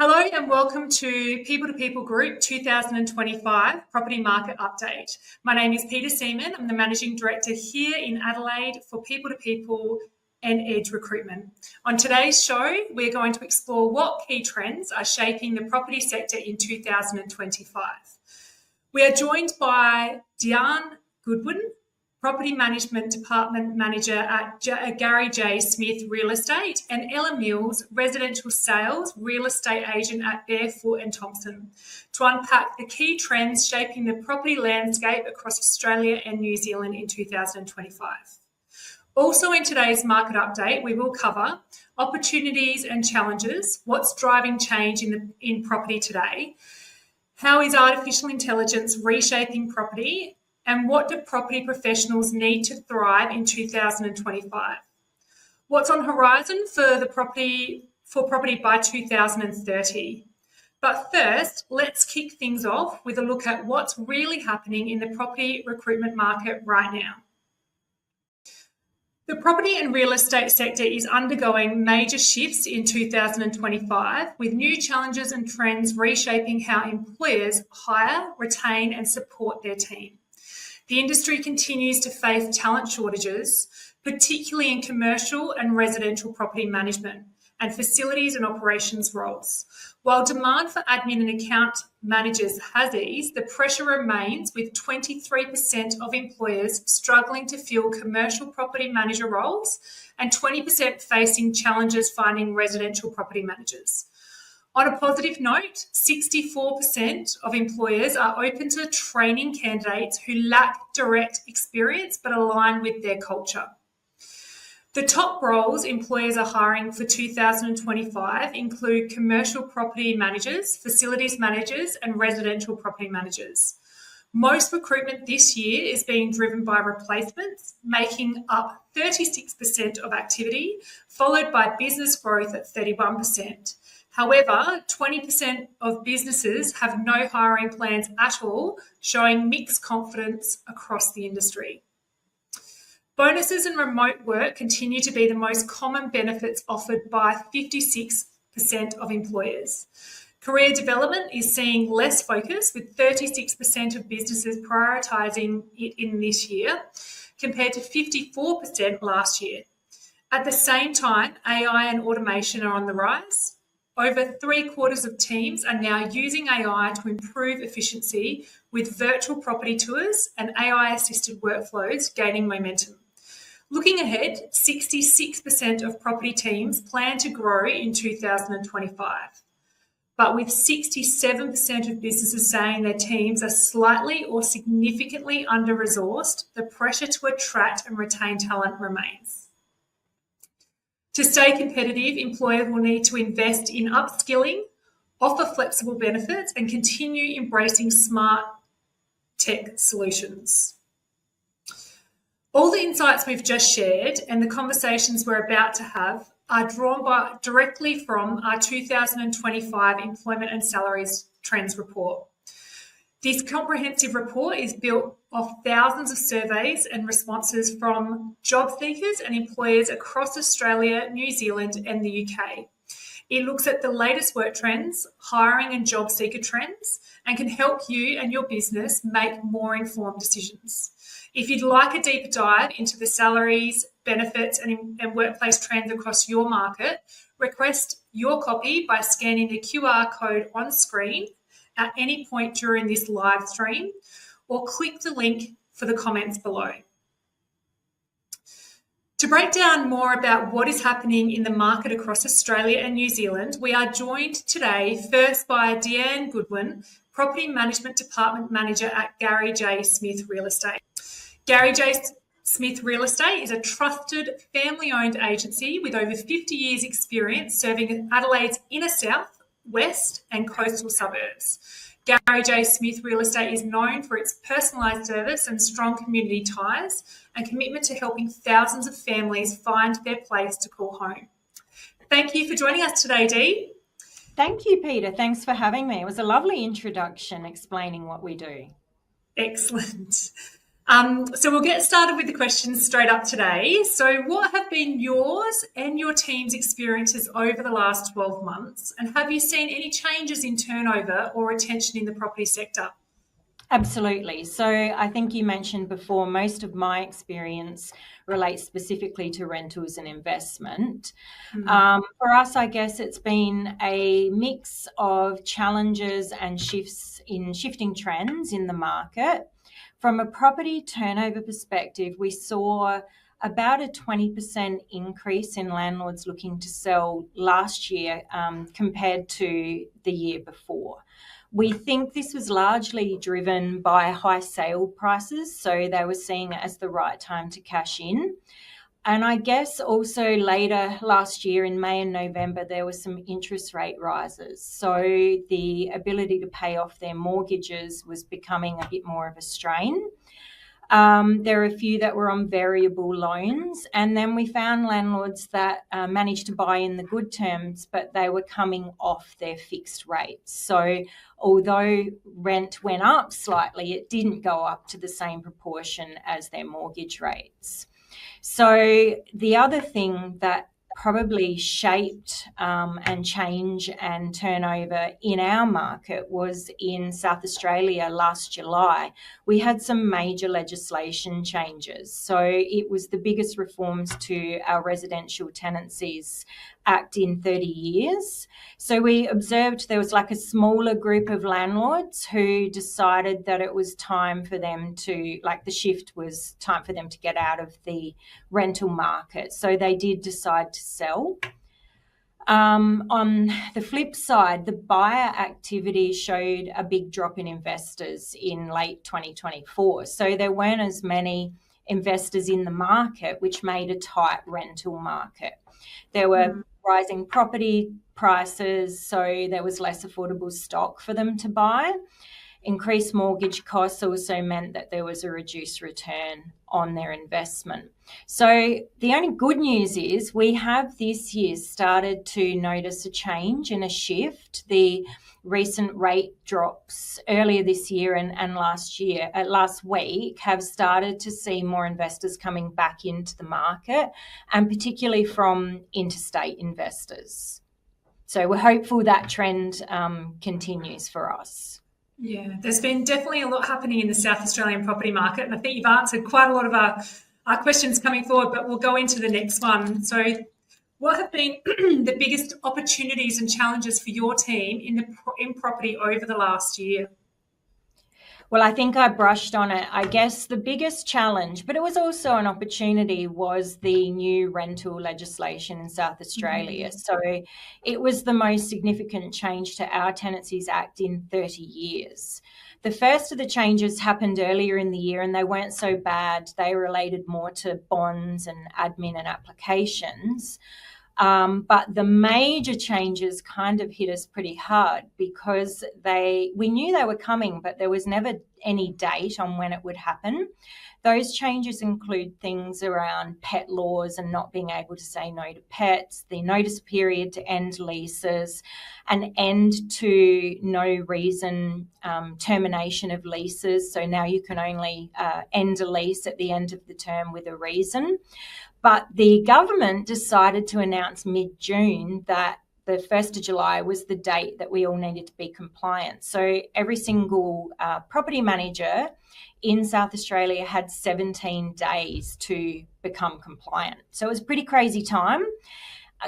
Hello and welcome to People Group 2025 Property Market Update. My name is Peta Seaman. I'm the Managing Director here in Adelaide for People and Edge Recruitment. On today's show, we're going to explore what key trends are shaping the property sector in 2025. We are joined by Deanne Goodwin, Property Management Department Manager at 𝐭𝐫𝐴𝐻 Real Estate, and Ella Mills, Residential Sales Real Estate Agent at Barfoot Thompson, to unpack the key trends shaping the property landscape across Australia and New Zealand in 2025. Also in today's market update, we will cover opportunities and challenges, what's driving change in property today, how is artificial intelligence reshaping property, and what do property professionals need to thrive in 2025? What's on horizon for property by 2030? But first, let's kick things off with a look at what's really happening in the property recruitment market right now. The property and real estate sector is undergoing major shifts in 2025, with new challenges and trends reshaping how employers hire, retain, and support their team. The industry continues to face talent shortages, particularly in commercial and residential property management and facilities and operations roles. While demand for admin and account managers has eased, the pressure remains, with 23% of employers struggling to fill commercial property manager roles and 20% facing challenges finding residential property managers. On a positive note, 64% of employers are open to training candidates who lack direct experience but align with their culture. The top roles employers are hiring for 2025 include commercial property managers, facilities managers, and residential property managers. Most recruitment this year is being driven by replacements, making up 36% of activity, followed by business growth at 31%. However, 20% of businesses have no hiring plans at all, showing mixed confidence across the industry. Bonuses and remote work continue to be the most common benefits offered by 56% of employers. Career development is seeing less focus, with 36% of businesses prioritising it in this year, compared to 54% last year. At the same time, AI and automation are on the rise. Over 3/4 of teams are now using AI to improve efficiency, with virtual property tours and AI-assisted workflows gaining momentum. Looking ahead, 66% of property teams plan to grow in 2025. But with 67% of businesses saying their teams are slightly or significantly under-resourced, the pressure to attract and retain talent remains. To stay competitive, employers will need to invest in upskilling, offer flexible benefits, and continue embracing smart tech solutions. All the insights we've just shared and the conversations we're about to have are drawn directly from our 2025 Employment and Salaries Trends Report. This comprehensive report is built off thousands of surveys and responses from job seekers and employers across Australia, New Zealand, and the UK. It looks at the latest work trends, hiring and job seeker trends, and can help you and your business make more informed decisions. If you'd like a deeper dive into the salaries, benefits, and workplace trends across your market, request your copy by scanning the QR code on screen at any point during this live stream, or click the link for the comments below. To break down more about what is happening in the market across Australia and New Zealand, we are joined today first by Deanne Goodwin, Property Management Department Manager at 𝐭𝐫𝐴𝐻 Real Estate. 𝐭𝐫𝐴𝐻 Real Estate is a trusted family-owned agency with over 50 years' experience serving Adelaide's inner south, west and coastal suburbs. 𝐭𝐫𝐴𝐻 Real Estate is known for its personalised service and strong community ties and commitment to helping thousands of families find their place to call home. Thank you for joining us today, Dee. Thank you, Peter. Thanks for having me. It was a lovely introduction explaining what we do. Excellent. So we'll get started with the questions straight up today. So what have been yours and your team's experiences over the last 12 months? And have you seen any changes in turnover or retention in the property sector? Absolutely. So I think you mentioned before, most of my experience relates specifically to rentals and investment. For us, I guess it's been a mix of challenges and shifting trends in the market. From a property turnover perspective, we saw about a 20% increase in landlords looking to sell last year compared to the year before. We think this was largely driven by high sale prices, so they were seeing it as the right time to cash in. And I guess also later last year in May and November, there were some interest rate rises. So the ability to pay off their mortgages was becoming a bit more of a strain. There are a few that were on variable loans, and then we found landlords that managed to buy in the good terms, but they were coming off their fixed rates. So although rent went up slightly, it didn't go up to the same proportion as their mortgage rates. So the other thing that probably shaped and change and turnover in our market was in South Australia last July. We had some major legislation changes. So it was the biggest reforms to our Residential Tenancies Act in 30 years. So we observed there was like a smaller group of landlords who decided that it was time for them to, like the shift was time for them to get out of the rental market. So they did decide to sell. On the flip side, the buyer activity showed a big drop in investors in late 2024. So there weren't as many investors in the market, which made a tight rental market. There were rising property prices, so there was less affordable stock for them to buy. Increased mortgage costs also meant that there was a reduced return on their investment. So the only good news is we have this year started to notice a change and a shift. The recent rate drops earlier this year and last week have started to see more investors coming back into the market, and particularly from interstate investors. So we're hopeful that trend continues for us. Yeah, there's been definitely a lot happening in the South Australian property market, and I think you've answered quite a lot of our questions coming forward, but we'll go into the next one. So what have been the biggest opportunities and challenges for your team in property over the last year? Well, I think I brushed on it. I guess the biggest challenge, but it was also an opportunity, was the new rental legislation in South Australia. So it was the most significant change to our Tenancies Act in 30 years. The first of the changes happened earlier in the year, and they weren't so bad. They related more to bonds and admin and applications. But the major changes kind of hit us pretty hard because we knew they were coming, but there was never any date on when it would happen. Those changes include things around pet laws and not being able to say no to pets, the notice period to end leases, an end to no reason termination of leases. So now you can only end a lease at the end of the term with a reason. But the government decided to announce mid-June that the 1st of July was the date that we all needed to be compliant. So every single property manager in South Australia had 17 days to become compliant. So it was a pretty crazy time.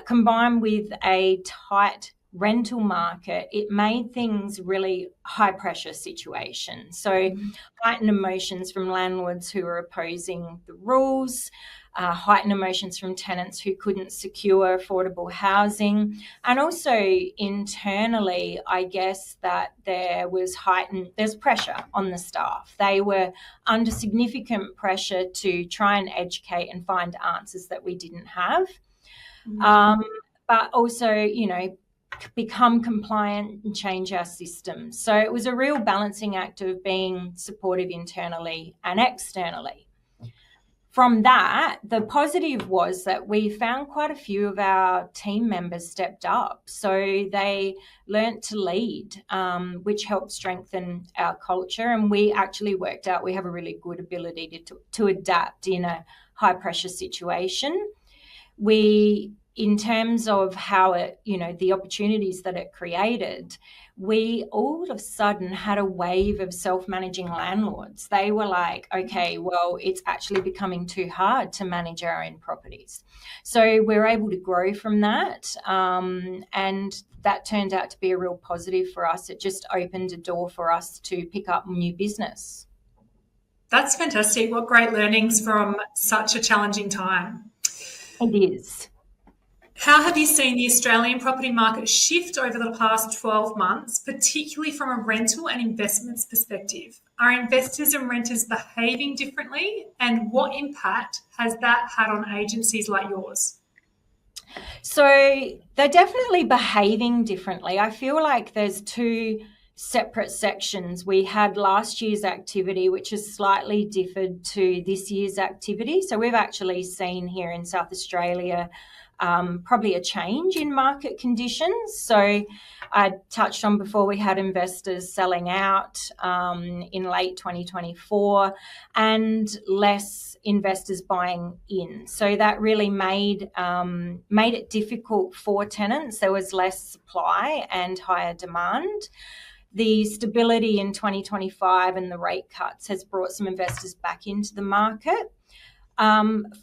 Combined with a tight rental market, it made things really high pressure situation. So heightened emotions from landlords who were opposing the rules, heightened emotions from tenants who couldn't secure affordable housing. And also internally, I guess that there's pressure on the staff. They were under significant pressure to try and educate and find answers that we didn't have. But also, become compliant and change our systems. So it was a real balancing act of being supportive internally and externally. from that, the positive was that we found quite a few of our team members stepped up. So they learnt to lead, which helped strengthen our culture. And we actually worked out we have a really good ability to adapt in a high pressure situation. In terms of how it, the opportunities that it created, we all of a sudden had a wave of self-managing landlords. They were like, okay, well, it's actually becoming too hard to manage our own properties. So we're able to grow from that. And that turned out to be a real positive for us. It just opened a door for us to pick up new business. That's fantastic. What great learnings from such a challenging time. It is. How have you seen the Australian property market shift over the past 12 months, particularly from a rental and investments perspective? Are investors and renters behaving differently, and what impact has that had on agencies like yours? So they're definitely behaving differently. I feel like there's two separate sections. We had last year's activity, which has slightly differed to this year's activity. So we've actually seen here in South Australia probably a change in market conditions. So I touched on before, we had investors selling out in late 2024 and less investors buying in. So that really made it difficult for tenants. There was less supply and higher demand. The stability in 2025 and the rate cuts has brought some investors back into the market.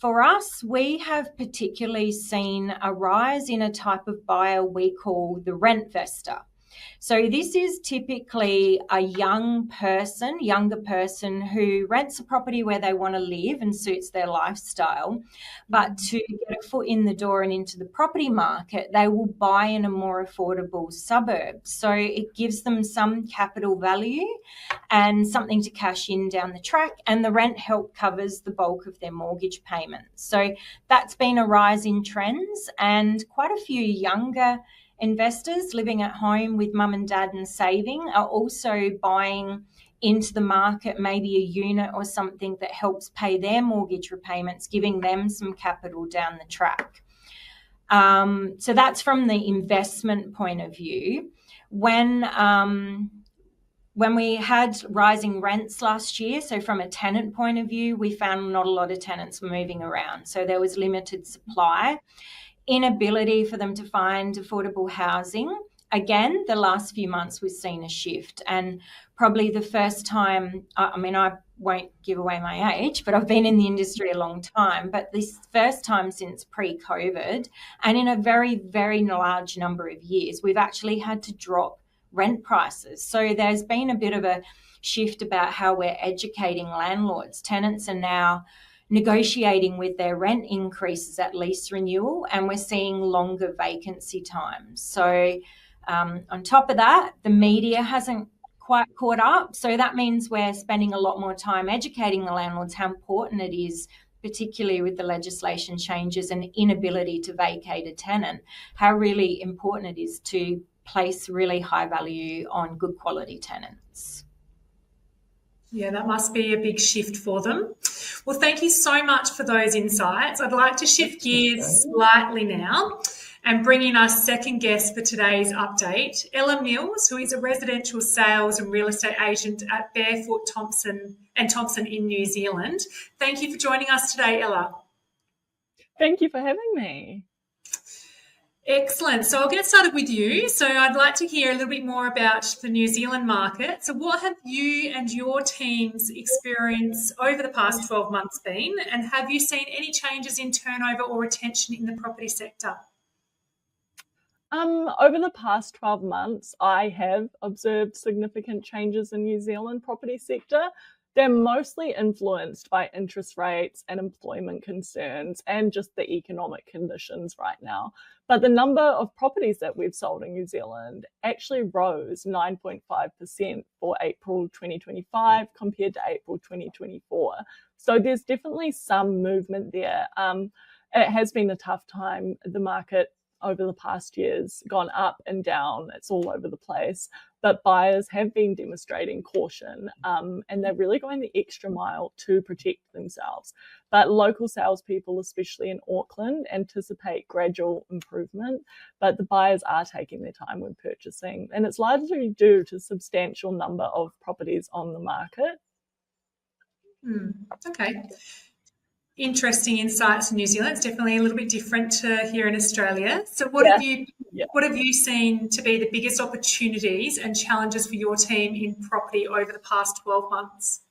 For us, we have particularly seen a rise in a type of buyer we call the rent vestor. So this is typically a younger person who rents a property where they want to live and suits their lifestyle, but to get a foot in the door and into the property market, they will buy in a more affordable suburb. So it gives them some capital value and something to cash in down the track, and the rent help covers the bulk of their mortgage payments. So that's been a rise in trends, and quite a few younger investors living at home with mum and dad and saving are also buying into the market, maybe a unit or something that helps pay their mortgage repayments, giving them some capital down the track. So that's from the investment point of view. When we had rising rents last year, so from a tenant point of view, we found not a lot of tenants were moving around. So there was limited supply. Inability for them to find affordable housing. Again, the last few months we've seen a shift, and probably the first time, I won't give away my age, but I've been in the industry a long time, but this first time since pre-COVID, and in a very, very large number of years, we've actually had to drop rent prices. So there's been a bit of a shift about how we're educating landlords. Tenants are now negotiating with their rent increases at lease renewal, and we're seeing longer vacancy times. So on top of that, the media hasn't quite caught up. So that means we're spending a lot more time educating the landlords how important it is, particularly with the legislation changes and inability to vacate a tenant, how really important it is to place really high value on good quality tenants. Yeah, that must be a big shift for them. Well, thank you so much for those insights. I'd like to shift gears slightly now and bring in our second guest for today's update, Ella Mills, who is a residential sales and real estate agent at Barfoot Thompson in New Zealand. Thank you for joining us today, Ella. Thank you for having me. Excellent. So I'll get started with you. So I'd like to hear a little bit more about the New Zealand market. So what have you and your team's experience over the past 12 months been, and have you seen any changes in turnover or retention in the property sector? Over the past 12 months, I have observed significant changes in New Zealand property sector. They're mostly influenced by interest rates and employment concerns and just the economic conditions right now. But the number of properties that we've sold in New Zealand actually rose 9.5% for April 2025 compared to April 2024. So there's definitely some movement there. It has been a tough time. The market over the past years gone up and down. It's all over the place. But buyers have been demonstrating caution, and they're really going the extra mile to protect themselves. But local salespeople, especially in Auckland, anticipate gradual improvement, but the buyers are taking their time when purchasing. And it's largely due to substantial number of properties on the market. Okay. Interesting insights in New Zealand. It's definitely a little bit different to here in Australia. So what have you seen to be the biggest opportunities and challenges for your team in property over the past 12 months?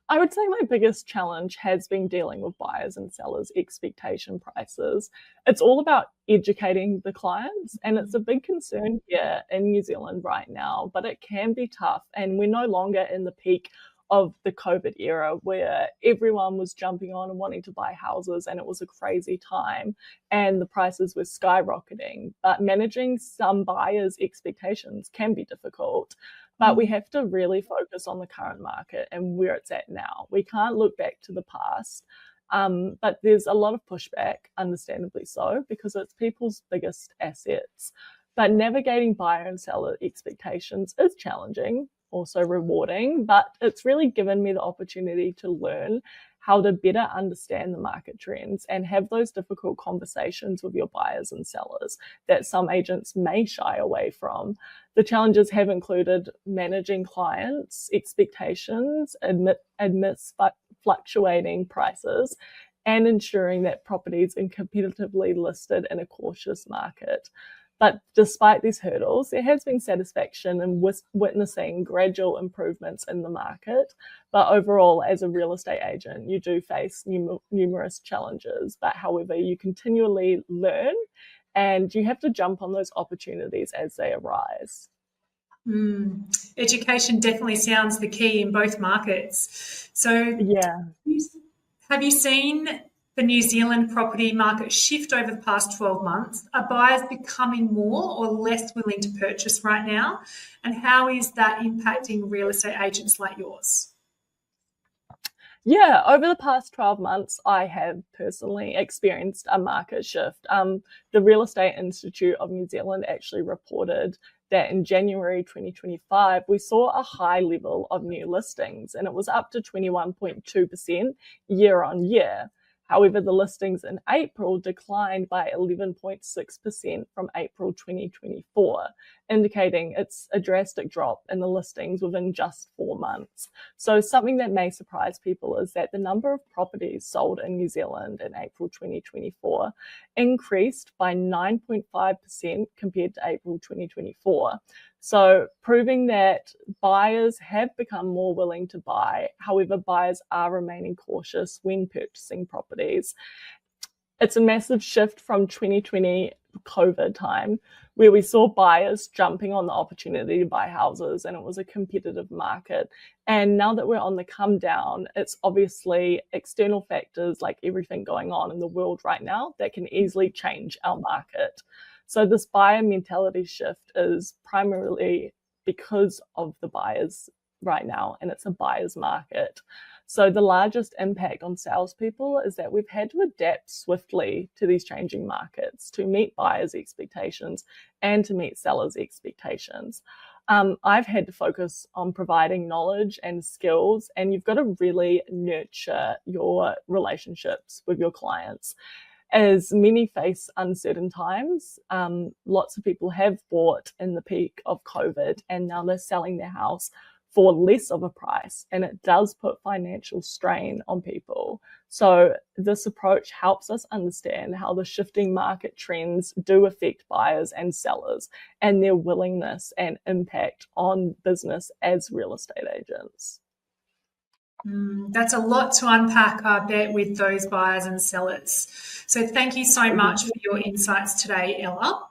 I would say my biggest challenge has been dealing with buyers and sellers' expectation prices. It's all about educating the clients, and it's a big concern here in New Zealand right now, but it can be tough, and we're no longer in the peak of the COVID era where everyone was jumping on and wanting to buy houses, and it was a crazy time and the prices were skyrocketing. But managing some buyers' expectations can be difficult. But we have to really focus on the current market and where it's at now. We can't look back to the past. But there's a lot of pushback, understandably so, because it's people's biggest assets. But navigating buyer and seller expectations is challenging, also rewarding, but it's really given me the opportunity to learn how to better understand the market trends and have those difficult conversations with your buyers and sellers that some agents may shy away from. The challenges have included managing clients' expectations amidst fluctuating prices and ensuring that properties are competitively listed in a cautious market. But despite these hurdles, there has been satisfaction in witnessing gradual improvements in the market. But overall, as a real estate agent, you do face numerous challenges. But however, you continually learn and you have to jump on those opportunities as they arise. Education definitely sounds the key in both markets. So have you seen the New Zealand property market shift over the past 12 months? Are buyers becoming more or less willing to purchase right now? And how is that impacting real estate agents like yours? Yeah, over the past 12 months, I have personally experienced a market shift. The Real Estate Institute of New Zealand actually reported that in January 2025, we saw a high level of new listings, and it was up to 21.2% year on year. However, the listings in April declined by 11.6% from April 2024, indicating it's a drastic drop in the listings within just 4 months. So something that may surprise people is that the number of properties sold in New Zealand in April 2024 increased by 9.5% compared to April 2024. So proving that buyers have become more willing to buy. However, buyers are remaining cautious when purchasing properties. It's a massive shift from 2020 COVID time, where we saw buyers jumping on the opportunity to buy houses, and it was a competitive market. And now that we're on the come down, it's obviously external factors like everything going on in the world right now that can easily change our market. So this buyer mentality shift is primarily because of the buyers right now, and it's a buyer's market. So the largest impact on salespeople is that we've had to adapt swiftly to these changing markets to meet buyers' expectations and to meet sellers' expectations. I've had to focus on providing knowledge and skills, and you've got to really nurture your relationships with your clients. As many face uncertain times, lots of people have bought in the peak of COVID, and now they're selling their house for less of a price, and it does put financial strain on people. So this approach helps us understand how the shifting market trends do affect buyers and sellers and their willingness and impact on business as real estate agents. That's a lot to unpack, I bet, with those buyers and sellers. So thank you so much for your insights today, Ella.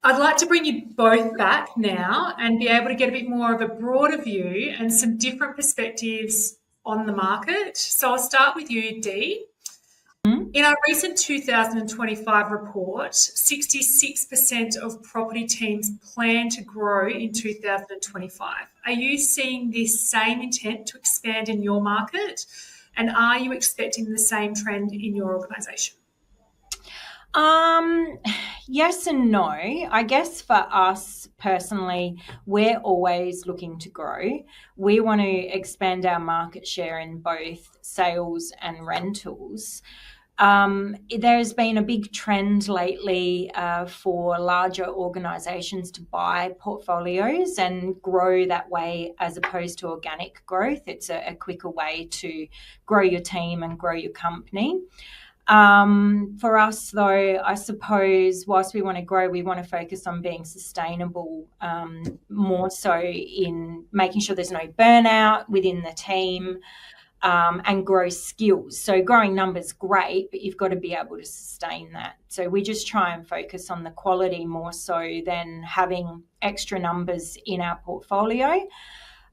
I'd like to bring you both back now and be able to get a bit more of a broader view and some different perspectives on the market. So I'll start with you, Dee. In our recent 2025 report, 66% of property teams plan to grow in 2025. Are you seeing this same intent to expand in your market? And are you expecting the same trend in your organisation? Yes and no. I guess for us personally, we're always looking to grow. We want to expand our market share in both sales and rentals. There's been a big trend lately for larger organisations to buy portfolios and grow that way as opposed to organic growth. It's a quicker way to grow your team and grow your company. For us, though, I suppose whilst we want to grow, we want to focus on being sustainable, more so in making sure there's no burnout within the team, and grow skills. So growing numbers, great, but you've got to be able to sustain that. So we just try and focus on the quality more so than having extra numbers in our portfolio.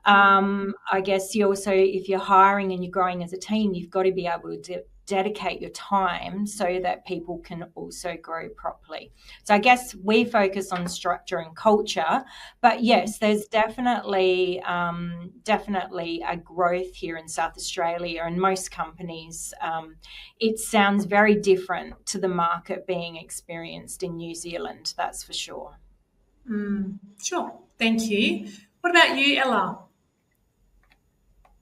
I guess you also, if you're hiring and you're growing as a team, you've got to be able to dedicate your time so that people can also grow properly. So I guess we focus on structure and culture, but yes, there's definitely a growth here in South Australia, and most companies, it sounds very different to the market being experienced in New Zealand, that's for sure. Sure, thank you. What about you, Ella?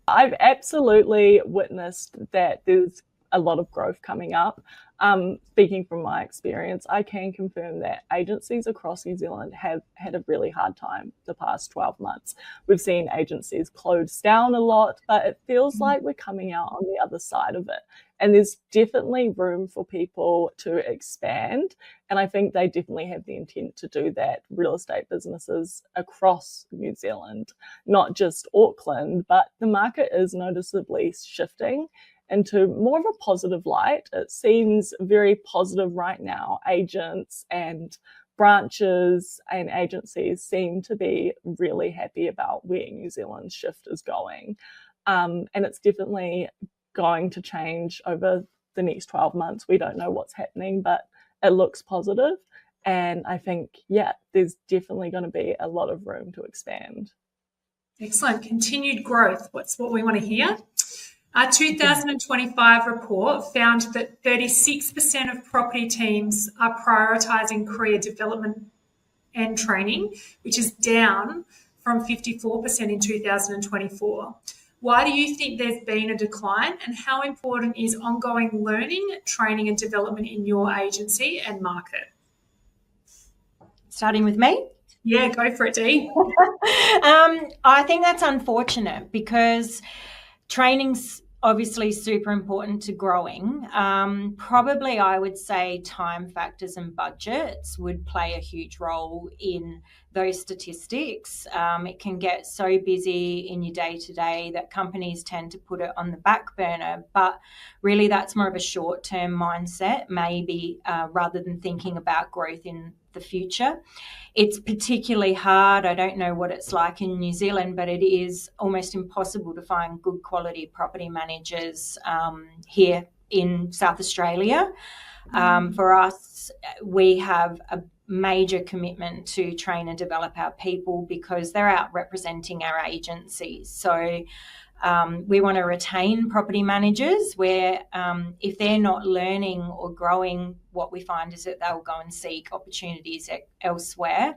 I've absolutely witnessed that there's a lot of growth coming up. Speaking from my experience, I can confirm that agencies across New Zealand have had a really hard time the past 12 months. We've seen agencies close down a lot, but it feels like we're coming out on the other side of it. And there's definitely room for people to expand. And I think they definitely have the intent to do that, real estate businesses across New Zealand, not just Auckland, but the market is noticeably shifting into more of a positive light. It seems very positive right now. Agents and branches and agencies seem to be really happy about where New Zealand's shift is going. And it's definitely going to change over the next 12 months. We don't know what's happening, but it looks positive. And I think, there's definitely going to be a lot of room to expand. Excellent. Continued growth. What's what we want to hear? Our 2025 report found that 36% of property teams are prioritising career development and training, which is down from 54% in 2024. Why do you think there's been a decline, and how important is ongoing learning, training and development in your agency and market? Starting with me? Yeah, go for it, Dee. I think that's unfortunate because training's obviously super important to growing. Probably I would say time factors and budgets would play a huge role in those statistics. It can get so busy in your day-to-day that companies tend to put it on the back burner, but really that's more of a short-term mindset, maybe, rather than thinking about growth in the future. It's particularly hard. I don't know what it's like in New Zealand, but it is almost impossible to find good quality property managers here in South Australia. For us, we have a major commitment to train and develop our people because they're out representing our agencies. So we want to retain property managers where if they're not learning or growing, what we find is that they'll go and seek opportunities elsewhere.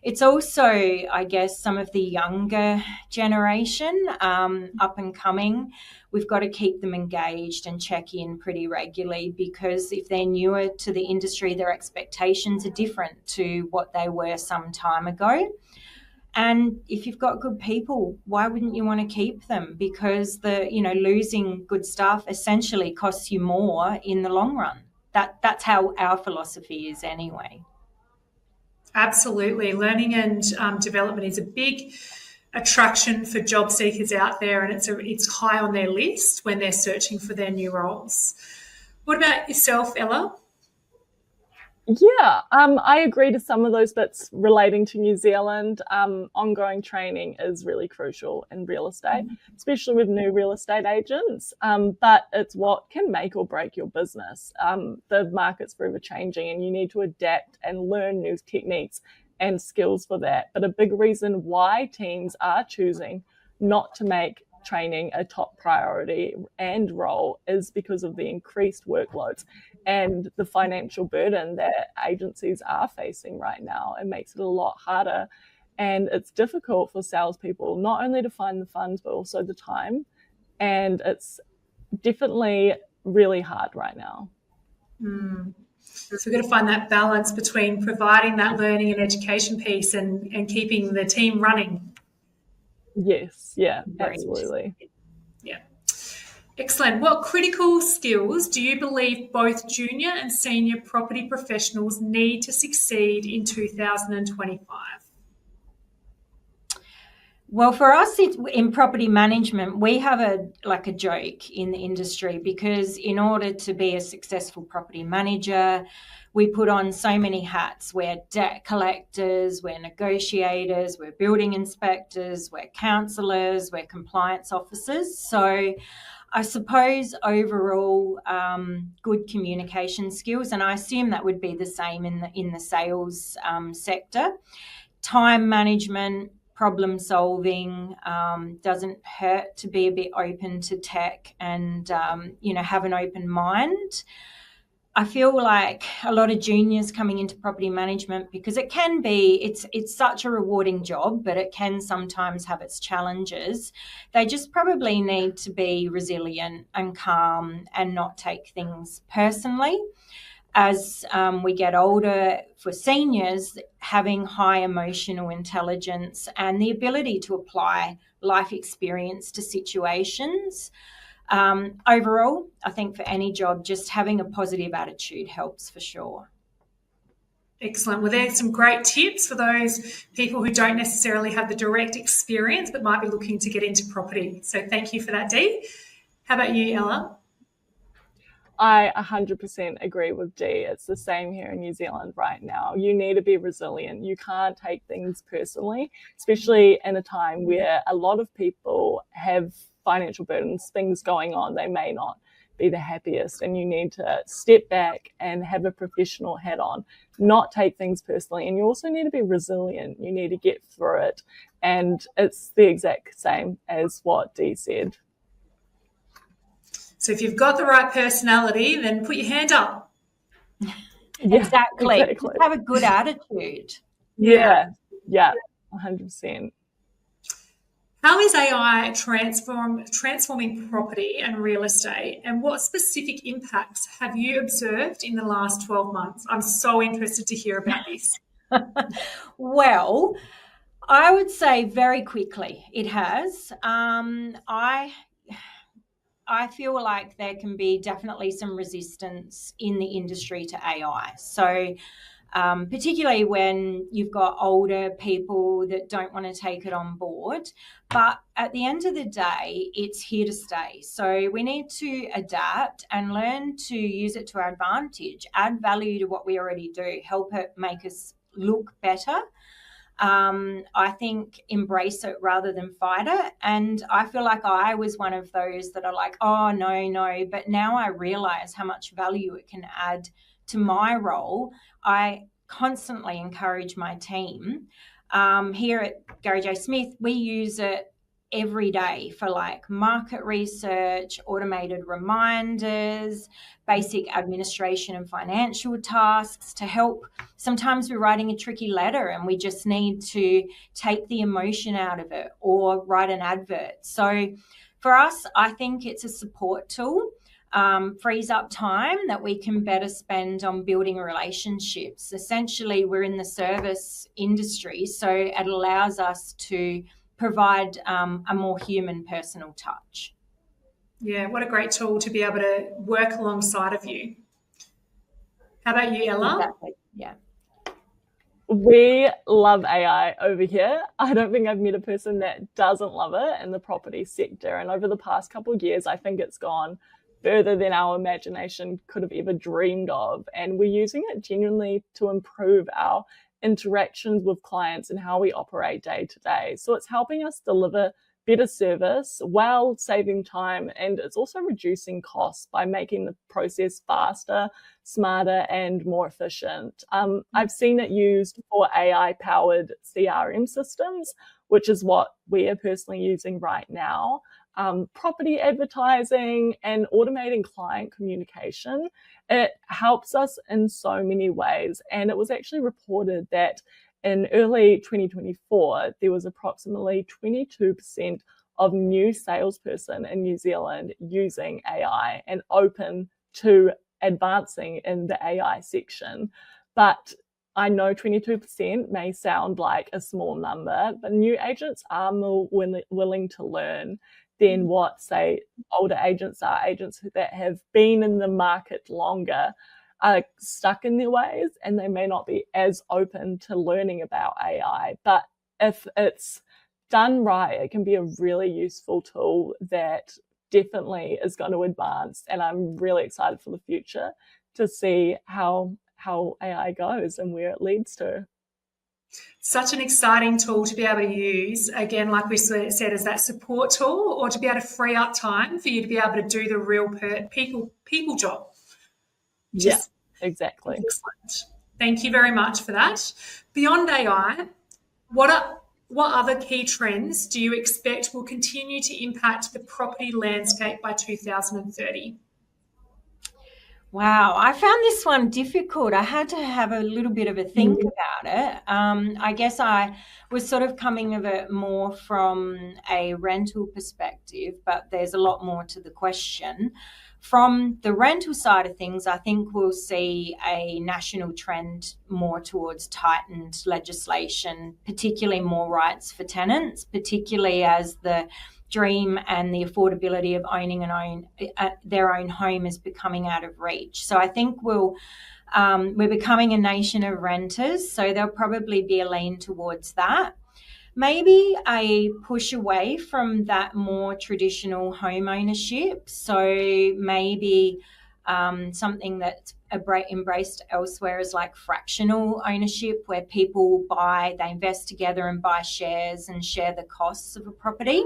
It's also, I guess, some of the younger generation up and coming. We've got to keep them engaged and check in pretty regularly because if they're newer to the industry, their expectations are different to what they were some time ago. And if you've got good people, why wouldn't you want to keep them? Because losing good staff essentially costs you more in the long run. That's how our philosophy is anyway. Absolutely. Learning and development is a big attraction for job seekers out there, and it's high on their list when they're searching for their new roles. What about yourself, Ella? Yeah, I agree to some of those bits relating to New Zealand. Ongoing training is really crucial in real estate, especially with new real estate agents, but it's what can make or break your business. The market's forever changing and you need to adapt and learn new techniques and skills for that. But a big reason why teams are choosing not to make training a top priority and role is because of the increased workloads and the financial burden that agencies are facing right now. It makes it a lot harder, and it's difficult for salespeople not only to find the funds but also the time, and it's definitely really hard right now. So we've got to find that balance between providing that learning and education piece and keeping the team running. Yes, yeah, absolutely. Yeah. Excellent. What critical skills do you believe both junior and senior property professionals need to succeed in 2025? Well, for us in property management, we have a joke in the industry, because in order to be a successful property manager, we put on so many hats. We're debt collectors, we're negotiators, we're building inspectors, we're counsellors, we're compliance officers. So I suppose overall good communication skills, and I assume that would be the same in the sales sector. Time management, problem solving, doesn't hurt to be a bit open to tech and, have an open mind. I feel like a lot of juniors coming into property management, because it's such a rewarding job, but it can sometimes have its challenges. They just probably need to be resilient and calm and not take things personally. As we get older, for seniors, having high emotional intelligence and the ability to apply life experience to situations. Overall, I think for any job, just having a positive attitude helps for sure. Excellent. Well, there's some great tips for those people who don't necessarily have the direct experience but might be looking to get into property. So thank you for that, Dee. How about you, Ella? I 100% agree with Dee. It's the same here in New Zealand right now. You need to be resilient. You can't take things personally, especially in a time where a lot of people have financial burdens, things going on. They may not be the happiest, and you need to step back and have a professional hat on, not take things personally. And you also need to be resilient. You need to get through it. And it's the exact same as what Dee said. So if you've got the right personality, then put your hand up. Yeah, exactly. Just have a good attitude. Yeah, 100%. How is AI transforming property and real estate, and what specific impacts have you observed in the last 12 months? I'm so interested to hear about this. Well, I would say very quickly it has. I feel like there can be definitely some resistance in the industry to AI. So particularly when you've got older people that don't want to take it on board. But at the end of the day, it's here to stay. So we need to adapt and learn to use it to our advantage, add value to what we already do, help it make us look better. I think embrace it rather than fight it. And I feel like I was one of those that are like, oh, no. But now I realize how much value it can add to my role. I constantly encourage my team. Here at 𝐏𝐫𝐲𝐬, we use it every day for like market research, automated reminders, basic administration and financial tasks to help. Sometimes we're writing a tricky letter and we just need to take the emotion out of it or write an advert. So for us, I think it's a support tool. Frees up time that we can better spend on building relationships. Essentially, we're in the service industry, so it allows us to provide a more human, personal touch. Yeah, what a great tool to be able to work alongside of you. How about you, Ella? Exactly. Yeah. We love AI over here. I don't think I've met a person that doesn't love it in the property sector. And over the past couple of years, I think it's gone further than our imagination could have ever dreamed of. And we're using it genuinely to improve our interactions with clients and how we operate day to day. So it's helping us deliver better service while saving time, and it's also reducing costs by making the process faster, smarter, and more efficient. I've seen it used for AI-powered CRM systems, which is what we are personally using right now. property advertising and automating client communication. It helps us in so many ways. And it was actually reported that in early 2024, there was approximately 22% of new salesperson in New Zealand using AI and open to advancing in the AI section. But I know 22% may sound like a small number, but new agents are more willing to learn than what, say, older agents are. Agents that have been in the market longer are stuck in their ways, and they may not be as open to learning about AI. But if it's done right, it can be a really useful tool that definitely is going to advance. And I'm really excited for the future to see how AI goes and where it leads to. Such an exciting tool to be able to use, again, like we said, as that support tool, or to be able to free up time for you to be able to do the real people job. Yeah, exactly. Excellent. Thank you very much for that. Beyond AI, what other key trends do you expect will continue to impact the property landscape by 2030? Wow, I found this one difficult. I had to have a little bit of a think about it. I guess I was sort of coming of it more from a rental perspective, but there's a lot more to the question. From the rental side of things, I think we'll see a national trend more towards tightened legislation, particularly more rights for tenants, particularly as the dream and the affordability of owning their own home is becoming out of reach. So I think we're becoming a nation of renters, so there'll probably be a lean towards that. Maybe a push away from that more traditional home ownership. So maybe something that's embraced elsewhere is like fractional ownership, where people they invest together and buy shares and share the costs of a property.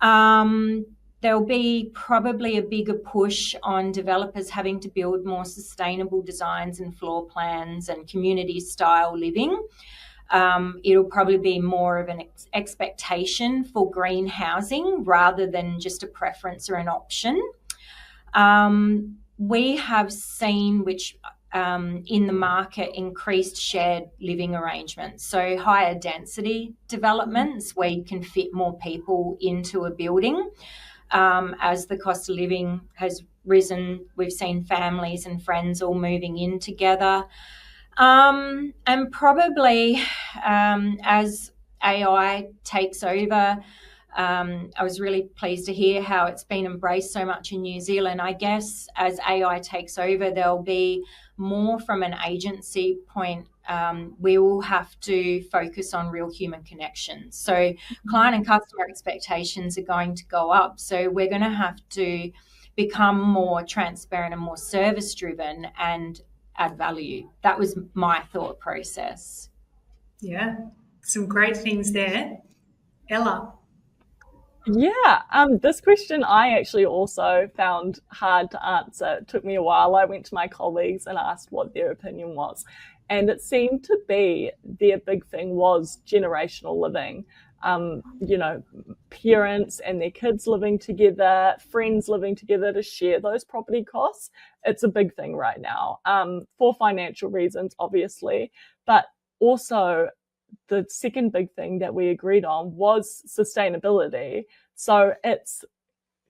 There'll be probably a bigger push on developers having to build more sustainable designs and floor plans and community style living. It'll probably be more of an expectation for green housing rather than just a preference or an option. We have seen, in the market, increased shared living arrangements, so higher density developments where you can fit more people into a building. As the cost of living has risen, we've seen families and friends all moving in together. And probably as AI takes over, I was really pleased to hear how it's been embraced so much in New Zealand. I guess as AI takes over, there'll be more from an agency point. We will have to focus on real human connections. So client and customer expectations are going to go up. So we're going to have to become more transparent and more service driven and add value. That was my thought process. Yeah, some great things there. Ella? Yeah, this question I actually also found hard to answer. It took me a while. I went to my colleagues and asked what their opinion was. And it seemed to be their big thing was generational living. Parents and their kids living together, friends living together to share those property costs. It's a big thing right now, for financial reasons, obviously, but also the second big thing that we agreed on was sustainability. So it's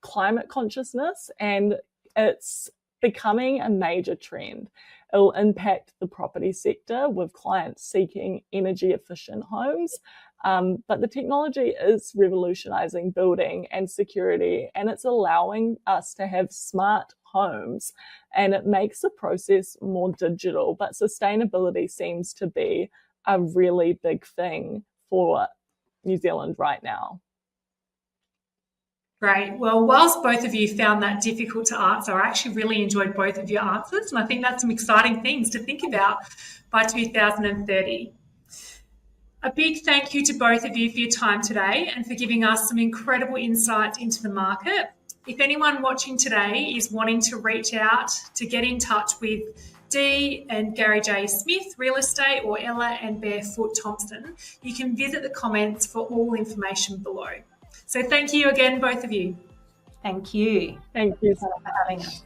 climate consciousness, and it's becoming a major trend. It will impact the property sector with clients seeking energy efficient homes. But the technology is revolutionizing building and security, and it's allowing us to have smart homes, and it makes the process more digital. But sustainability seems to be a really big thing for New Zealand right now. Great. Well, whilst both of you found that difficult to answer, I actually really enjoyed both of your answers, and I think that's some exciting things to think about by 2030. A big thank you to both of you for your time today and for giving us some incredible insights into the market. If anyone watching today is wanting to reach out to get in touch with Dee and Gary J. Smith Real Estate or Ella and Barfoot Thompson, you can visit the comments for all information below. So thank you again, both of you. Thank you. Thank you for having us.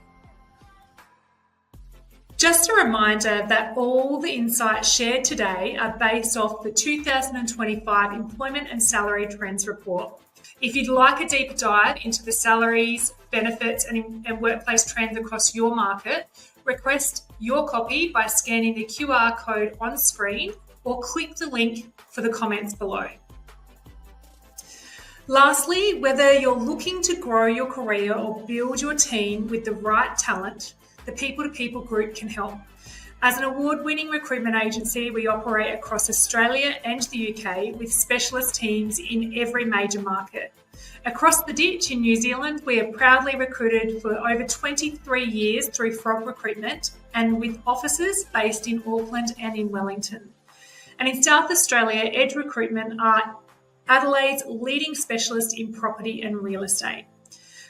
Just a reminder that all the insights shared today are based off the 2025 Employment and Salary Trends Report. If you'd like a deeper dive into the salaries, benefits and workplace trends across your market, request your copy by scanning the QR code on screen or click the link for the comments below. Lastly, whether you're looking to grow your career or build your team with the right talent, the People to People Group can help. As an award-winning recruitment agency, we operate across Australia and the UK with specialist teams in every major market. Across the ditch in New Zealand, we have proudly recruited for over 23 years through Frog Recruitment and with offices based in Auckland and in Wellington. And in South Australia, Edge Recruitment are Adelaide's leading specialist in property and real estate.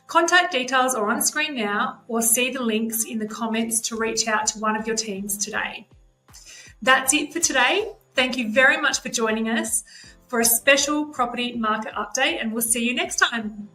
Contact details are on screen now, or see the links in the comments to reach out to one of your teams today. That's it for today. Thank you very much for joining us for a special property market update, and we'll see you next time.